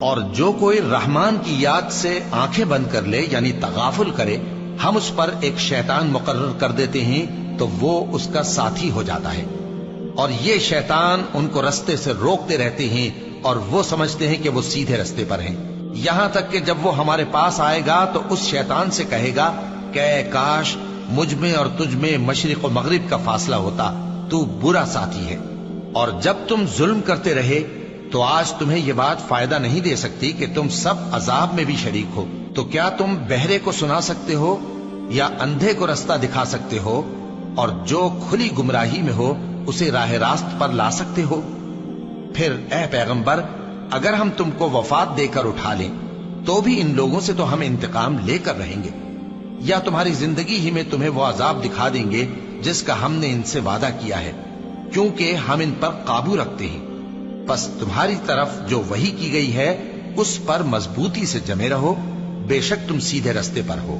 اور جو کوئی رحمان کی یاد سے آنکھیں بند کر لے یعنی تغافل کرے، ہم اس پر ایک شیطان مقرر کر دیتے ہیں تو وہ اس کا ساتھی ہو جاتا ہے، اور یہ شیطان ان کو رستے سے روکتے رہتے ہیں اور وہ سمجھتے ہیں کہ وہ سیدھے رستے پر ہیں، یہاں تک کہ جب وہ ہمارے پاس آئے گا تو اس شیطان سے کہے گا کہ اے کاش مجھ میں اور تجھ میں مشرق و مغرب کا فاصلہ ہوتا، تو برا ساتھی ہے۔ اور جب تم ظلم کرتے رہے تو آج تمہیں یہ بات فائدہ نہیں دے سکتی کہ تم سب عذاب میں بھی شریک ہو، تو کیا تم بہرے کو سنا سکتے ہو یا اندھے کو رستہ دکھا سکتے ہو، اور جو کھلی گمراہی میں ہو اسے راہ راست پر لا سکتے ہو؟ پھر اے پیغمبر، اگر ہم تم کو وفات دے کر اٹھا لیں تو بھی ان لوگوں سے تو ہم انتقام لے کر رہیں گے، یا تمہاری زندگی ہی میں تمہیں وہ عذاب دکھا دیں گے جس کا ہم نے ان سے وعدہ کیا ہے، کیونکہ ہم ان پر قابو رکھتے ہیں۔ پس تمہاری طرف جو وحی کی گئی ہے اس پر مضبوطی سے جمے رہو، بے شک تم سیدھے رستے پر ہو۔